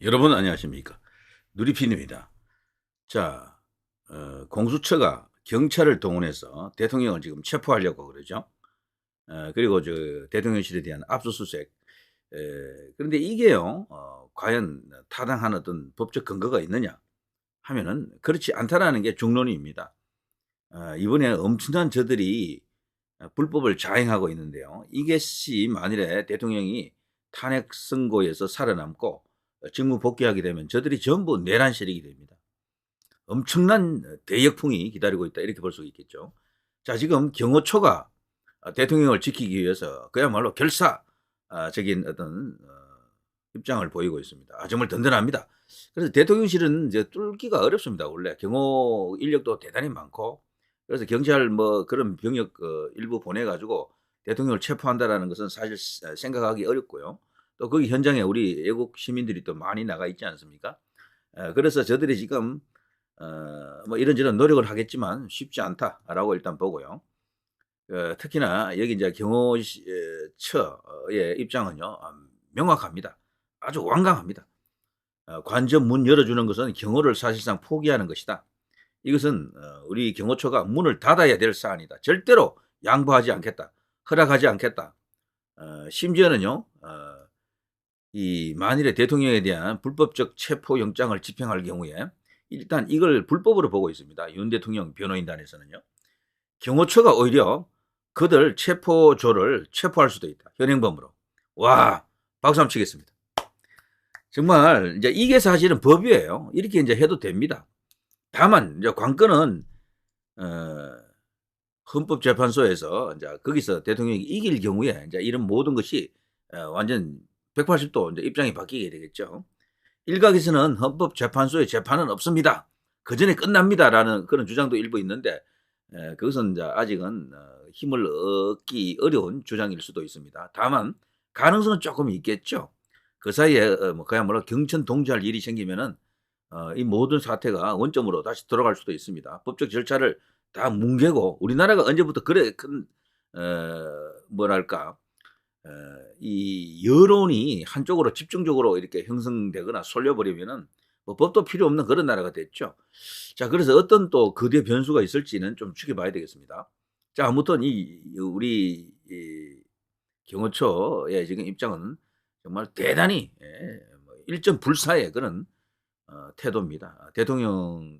여러분 안녕하십니까. 누리피입니다. 자, 공수처가 경찰을 동원해서 대통령을 지금 체포하려고 그러죠. 그리고 저 대통령실에 대한 압수수색. 에, 그런데 이게요, 과연 타당한 어떤 법적 근거가 있느냐 하면은 그렇지 않다라는 게 중론입니다. 이번에 엄청난 저들이 불법을 자행하고 있는데요. 이것이 만일에 대통령이 탄핵 선고에서 살아남고 직무 복귀하게 되면 저들이 전부 내란 세력이 됩니다. 엄청난 대역풍이 기다리고 있다 이렇게 볼 수 있겠죠. 자, 지금 경호처가 대통령을 지키기 위해서 그야말로 결사적인 어떤 입장을 보이고 있습니다. 정말 든든합니다. 그래서 대통령실은 이제 뚫기가 어렵습니다. 원래 경호 인력도 대단히 많고, 그래서 경찰 뭐 그런 병력 일부 보내가지고 대통령을 체포한다라는 것은 사실 생각하기 어렵고요. 또 거기 현장에 우리 애국 시민들이 또 많이 나가 있지 않습니까? 그래서 저들이 지금 뭐 이런저런 노력을 하겠지만 쉽지 않다라고 일단 보고요. 특히나 여기 이제 경호처의 입장은요, 명확합니다. 아주 완강합니다. 관전 문 열어주는 것은 경호를 사실상 포기하는 것이다. 이것은 우리 경호처가 문을 닫아야 될 사안이다. 절대로 양보하지 않겠다. 허락하지 않겠다. 심지어는요, 이 만일에 대통령에 대한 불법적 체포영장을 집행할 경우에 일단 이걸 불법으로 보고 있습니다. 윤 대통령 변호인단에서는요. 경호처가 오히려 그들 체포조를 체포할 수도 있다. 현행범으로. 와, 박수 한번 치겠습니다. 정말 이제 이게 사실은 법이에요. 이렇게 이제 해도 됩니다. 다만 이제 관건은 헌법재판소에서 이제 거기서 대통령이 이길 경우에 이제 이런 모든 것이 완전 180도 이제 입장이 바뀌게 되겠죠. 일각에서는 헌법재판소의 재판은 없습니다. 그 전에 끝납니다라는 그런 주장도 일부 있는데 그것은 이제 아직은 힘을 얻기 어려운 주장일 수도 있습니다. 다만 가능성은 조금 있겠죠. 그 사이에 뭐 그야말로 경천 동지할 일이 생기면은 이 모든 사태가 원점으로 다시 돌아갈 수도 있습니다. 법적 절차를 다 뭉개고 우리나라가 언제부터 그래 큰 뭐랄까 이 여론이 한쪽으로 집중적으로 이렇게 형성되거나 쏠려버리면은 뭐 법도 필요 없는 그런 나라가 됐죠. 자, 그래서 어떤 또 거대 변수가 있을지는 좀 지켜봐야 되겠습니다. 자, 아무튼 이 우리 이 경호처의 지금 입장은 정말 대단히 뭐 일점불사의 그런 태도입니다. 대통령을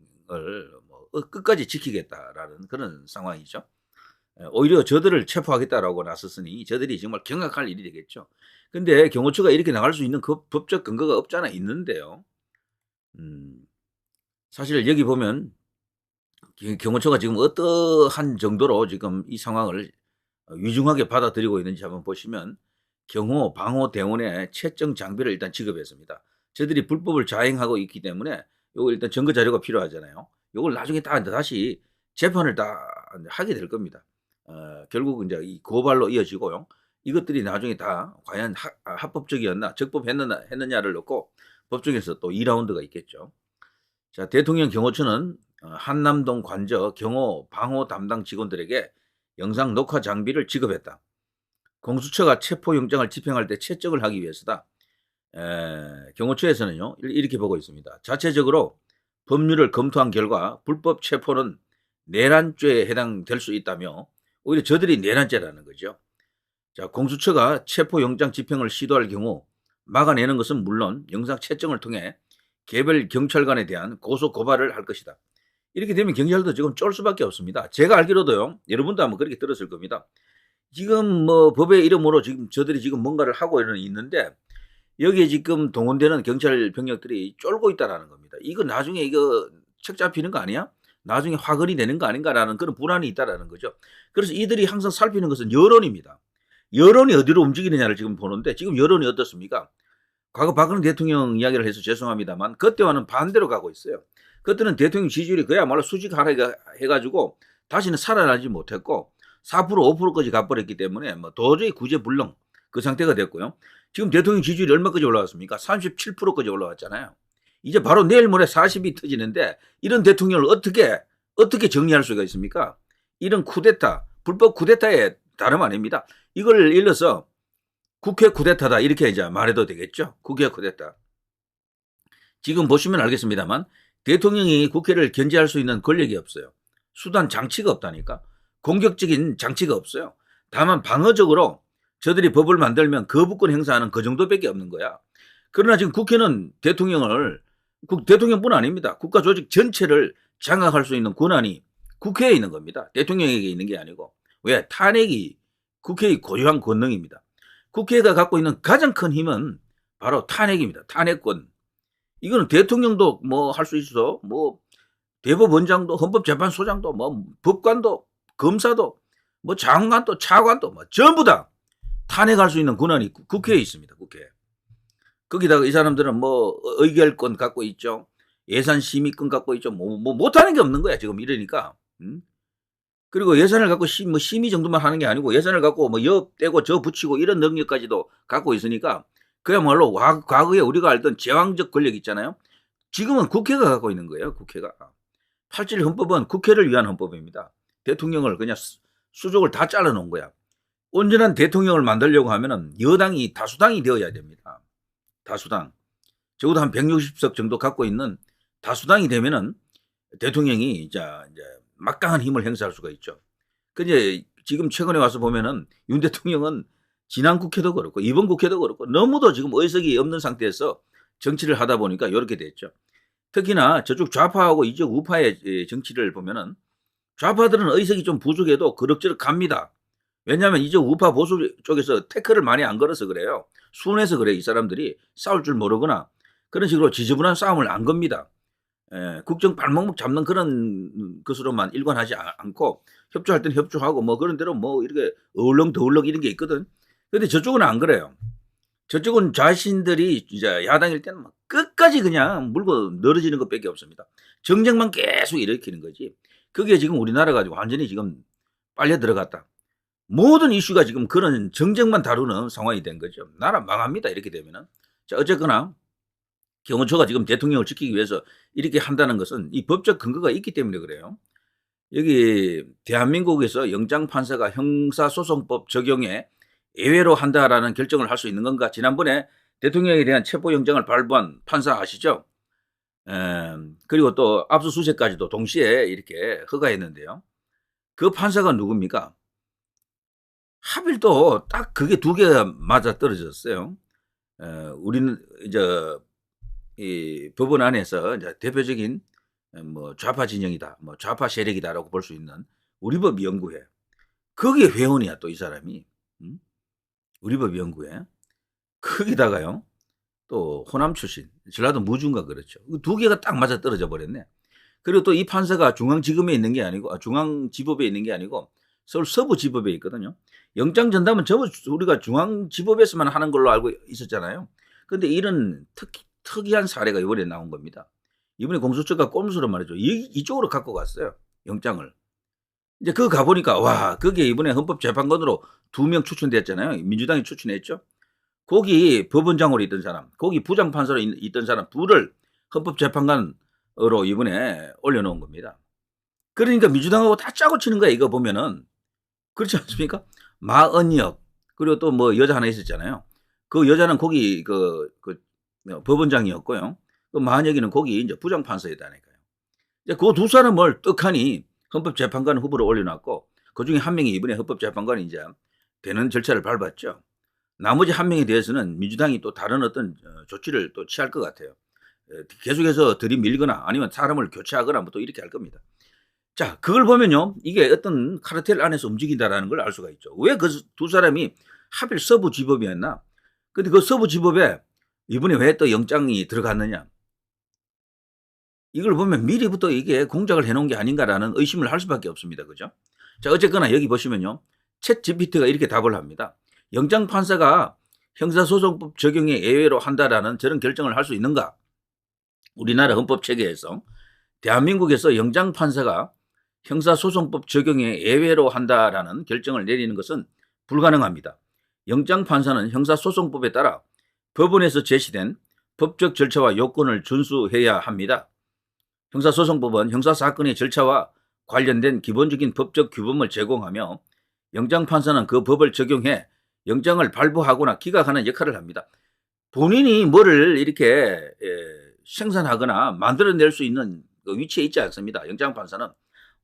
뭐 끝까지 지키겠다라는 그런 상황이죠. 오히려 저들을 체포하겠다라고 나섰으니 저들이 정말 경악할 일이 되겠죠. 근데 경호처가 이렇게 나갈 수 있는 그 법적 근거가 없잖아 있는데요. 음, 사실 여기 보면 경호처가 지금 어떠한 정도로 지금 이 상황을 위중하게 받아들이고 있는지 한번 보시면 경호, 방호 대원의 채점 장비를 일단 지급했습니다. 저들이 불법을 자행하고 있기 때문에 요거 일단 증거 자료가 필요하잖아요. 요걸 나중에 다 다시 재판을 다 하게 될 겁니다. 결국 이제 이 고발로 이어지고요. 이것들이 나중에 다 과연 합법적이었나, 적법했느냐를 놓고 법정에서 또 2라운드가 있겠죠. 자, 대통령 경호처는 한남동 관저 경호 방호 담당 직원들에게 영상 녹화 장비를 지급했다. 공수처가 체포영장을 집행할 때 채점을 하기 위해서다. 경호처에서는요 이렇게 보고 있습니다. 자체적으로 법률을 검토한 결과 불법 체포는 내란죄에 해당될 수 있다며 오히려 저들이 내란죄라는 거죠. 자, 공수처가 체포영장 집행을 시도할 경우 막아내는 것은 물론 영상 채점을 통해 개별 경찰관에 대한 고소 고발을 할 것이다. 이렇게 되면 경찰도 지금 쫄 수밖에 없습니다. 제가 알기로도요, 여러분도 아마 그렇게 들었을 겁니다. 지금 뭐 법의 이름으로 지금 저들이 지금 뭔가를 하고 있는데 여기에 지금 동원되는 경찰 병력들이 쫄고 있다라는 겁니다. 이거 나중에 이거 책 잡히는 거 아니야? 나중에 화근이 되는 거 아닌가라는 그런 불안이 있다라는 거죠. 그래서 이들이 항상 살피는 것은 여론입니다. 여론이 어디로 움직이느냐를 지금 보는데 지금 여론이 어떻습니까? 과거 박근혜 대통령 이야기를 해서 죄송합니다만 그때와는 반대로 가고 있어요. 그때는 대통령 지지율이 그야말로 수직 하락해가지고 다시는 살아나지 못했고 4% 5%까지 가버렸기 때문에 뭐 도저히 구제불능 그 상태가 됐고요. 지금 대통령 지지율이 얼마까지 올라왔습니까? 37%까지 올라왔잖아요. 이제 바로 내일 모레 40이 터지는데 이런 대통령을 어떻게 정리할 수가 있습니까? 이런 쿠데타, 불법 쿠데타의 다름 아닙니다. 이걸 일러서 국회 쿠데타다 이렇게 이제 말해도 되겠죠. 국회 쿠데타. 지금 보시면 알겠습니다만 대통령이 국회를 견제할 수 있는 권력이 없어요. 수단 장치가 없다니까. 공격적인 장치가 없어요. 다만 방어적으로 저들이 법을 만들면 거부권 행사하는 그 정도밖에 없는 거야. 그러나 지금 국회는 대통령뿐 아닙니다. 국가 조직 전체를 장악할 수 있는 권한이 국회에 있는 겁니다. 대통령에게 있는 게 아니고. 왜? 탄핵이 국회의 고유한 권능입니다. 국회가 갖고 있는 가장 큰 힘은 바로 탄핵입니다. 탄핵권. 이거는 대통령도 뭐 할 수 있어. 뭐 대법원장도 헌법재판소장도 뭐 법관도 검사도 뭐 장관도 차관도 뭐 전부 다 탄핵할 수 있는 권한이 국회에 있습니다. 국회에. 거기다가 이 사람들은 뭐 의결권 갖고 있죠. 예산 심의권 갖고 있죠. 뭐 못하는 게 없는 거야 지금 이러니까. 그리고 예산을 갖고 뭐 심의 정도만 하는 게 아니고 예산을 갖고 뭐 역 떼고 저 붙이고 이런 능력까지도 갖고 있으니까 그야말로 과거에 우리가 알던 제왕적 권력 있잖아요. 지금은 국회가 갖고 있는 거예요. 국회가. 87 헌법은 국회를 위한 헌법입니다. 대통령을 그냥 수족을 다 잘라놓은 거야. 온전한 대통령을 만들려고 하면은 여당이 다수당이 되어야 됩니다. 다수당. 적어도 한 160석 정도 갖고 있는 다수당이 되면은 대통령이 이제 막강한 힘을 행사할 수가 있죠. 근데 지금 최근에 와서 보면은 윤 대통령은 지난 국회도 그렇고 이번 국회도 그렇고 너무도 지금 의석이 없는 상태에서 정치를 하다 보니까 이렇게 됐죠. 특히나 저쪽 좌파하고 이쪽 우파의 정치를 보면은 좌파들은 의석이 좀 부족해도 그럭저럭 갑니다. 왜냐하면 이쪽 우파 보수 쪽에서 태클을 많이 안 걸어서 그래요. 순해서 그래. 이 사람들이 싸울 줄 모르거나 그런 식으로 지저분한 싸움을 안 겁니다. 국정 발목목 잡는 그런 것으로만 일관하지 않고 협조할 때는 협조하고 뭐 그런 대로 뭐 이렇게 어울렁더울렁 이런 게 있거든. 근데 저쪽은 안 그래요. 저쪽은 자신들이 이제 야당일 때는 막 끝까지 그냥 물고 늘어지는 것밖에 없습니다. 정쟁만 계속 일으키는 거지. 그게 지금 우리나라가 완전히 지금 빨려 들어갔다. 모든 이슈가 지금 그런 정쟁만 다루는 상황이 된 거죠. 나라 망합니다. 이렇게 되면은. 자, 어쨌거나 경호처가 지금 대통령을 지키기 위해서 이렇게 한다는 것은 이 법적 근거가 있기 때문에 그래요. 여기 대한민국에서 영장판사가 형사소송법 적용에 예외로 한다라는 결정을 할 수 있는 건가? 지난번에 대통령에 대한 체포영장을 발부한 판사 아시죠? 그리고 또 압수수색까지도 동시에 이렇게 허가했는데요. 그 판사가 누굽니까? 하필 또 딱 그게 두 개가 맞아 떨어졌어요. 우리는 이제 이 법원 안에서 이제 대표적인 뭐 좌파 진영이다, 뭐 좌파 세력이다라고 볼 수 있는 우리법연구회. 거기에 회원이야 또 이 사람이. 우리법연구회. 거기다가요. 또 호남 출신, 전라도 무주인가 그렇죠. 두 개가 딱 맞아 떨어져 버렸네. 그리고 또 이 판사가 중앙지검에 있는 게 아니고 중앙지법에 있는 게 아니고 서울 서부지법에 있거든요. 영장 전담은 전부 우리가 중앙지법에서만 하는 걸로 알고 있었잖아요. 근데 이런 특이한 사례가 이번에 나온 겁니다. 이번에 공수처가 꼼수로 말이죠. 이쪽으로 갖고 갔어요. 영장을. 이제 그거 가보니까 와 그게 이번에 헌법재판관으로 2명 추천됐잖아요. 민주당이 추천했죠. 거기 법원장으로 있던 사람, 거기 부장판사로 있던 사람 둘을 헌법재판관으로 이번에 올려놓은 겁니다. 그러니까 민주당하고 다 짜고 치는 거야. 이거 보면은. 그렇지 않습니까? 마은혁 그리고 또 뭐 여자 하나 있었잖아요. 그 여자는 거기 그 법원장이었고요. 그 마은혁이는 거기 이제 부장판사였다니까요. 이제 그 두 사람을 떡하니 헌법재판관 후보로 올려놨고 그 중에 한 명이 이번에 헌법재판관이 이제 되는 절차를 밟았죠. 나머지 한 명에 대해서는 민주당이 또 다른 어떤 조치를 또 취할 것 같아요. 계속해서 들이밀거나 아니면 사람을 교체하거나 뭐 또 이렇게 할 겁니다. 자, 그걸 보면요. 이게 어떤 카르텔 안에서 움직인다라는 걸 알 수가 있죠. 왜 그 두 사람이 하필 서부지법이었나? 근데 그 서부지법에 이번에 왜 또 영장이 들어갔느냐? 이걸 보면 미리부터 이게 공작을 해놓은 게 아닌가라는 의심을 할 수밖에 없습니다. 그죠? 자, 어쨌거나 여기 보시면요. 챗 GPT가 이렇게 답을 합니다. 영장 판사가 형사소송법 적용에 예외로 한다라는 저런 결정을 할 수 있는가? 우리나라 헌법 체계에서 대한민국에서 영장 판사가 형사소송법 적용에 예외로 한다라는 결정을 내리는 것은 불가능합니다. 영장 판사는 형사소송법에 따라 법원에서 제시된 법적 절차와 요건을 준수해야 합니다. 형사소송법은 형사사건의 절차와 관련된 기본적인 법적 규범을 제공하며 영장판사는 그 법을 적용해 영장을 발부하거나 기각하는 역할을 합니다. 본인이 뭐를 이렇게 생산하거나 만들어낼 수 있는 그 위치에 있지 않습니다. 영장판사는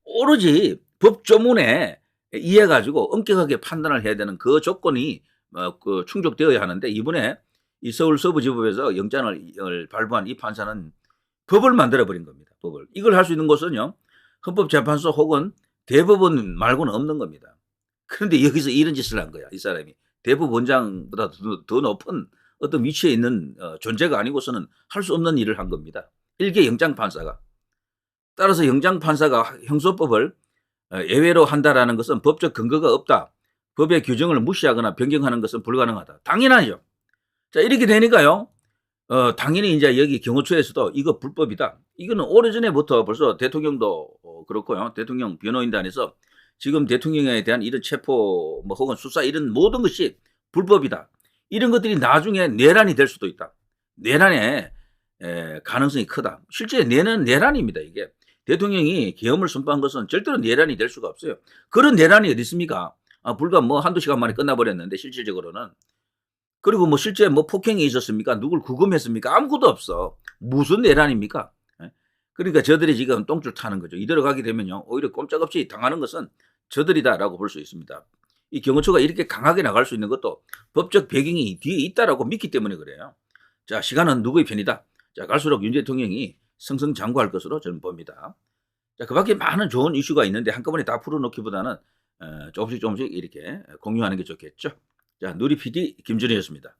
오로지 법조문에 의해 가지고 엄격하게 판단을 해야 되는 그 조건이 그 충족되어야 하는데, 이번에 이 서울 서부지법에서 영장을 발부한 이 판사는 법을 만들어 버린 겁니다. 법을. 이걸 할 수 있는 곳은요, 헌법재판소 혹은 대법원 말고는 없는 겁니다. 그런데 여기서 이런 짓을 한 거야, 이 사람이. 대법원장보다 더 높은 어떤 위치에 있는 존재가 아니고서는 할 수 없는 일을 한 겁니다. 일개 영장판사가. 따라서 영장판사가 형소법을 예외로 한다라는 것은 법적 근거가 없다, 법의 규정을 무시하거나 변경하는 것은 불가능하다. 당연하죠. 자, 이렇게 되니까요, 당연히 이제 여기 경호처에서도 이거 불법이다. 이거는 오래전에부터 벌써 대통령도 그렇고요, 대통령 변호인단에서 지금 대통령에 대한 이런 체포 뭐 혹은 수사 이런 모든 것이 불법이다, 이런 것들이 나중에 내란이 될 수도 있다. 내란의 가능성이 크다. 실제 내란입니다. 이게 대통령이 계엄을 선포한 것은 절대로 내란이 될 수가 없어요. 그런 내란이 어디 있습니까? 불과 뭐 한두 시간 만에 끝나버렸는데, 실질적으로는. 그리고 뭐 실제 뭐 폭행이 있었습니까? 누굴 구금했습니까? 아무것도 없어. 무슨 내란입니까? 그러니까 저들이 지금 똥줄 타는 거죠. 이대로 가게 되면요, 오히려 꼼짝없이 당하는 것은 저들이다라고 볼 수 있습니다. 이 경호처가 이렇게 강하게 나갈 수 있는 것도 법적 배경이 뒤에 있다라고 믿기 때문에 그래요. 자, 시간은 누구의 편이다? 자, 갈수록 윤 대통령이 승승장구할 것으로 저는 봅니다. 자, 그 밖에 많은 좋은 이슈가 있는데 한꺼번에 다 풀어놓기보다는 조금씩 이렇게 공유하는 게 좋겠죠. 자, 누리 PD 김준희였습니다.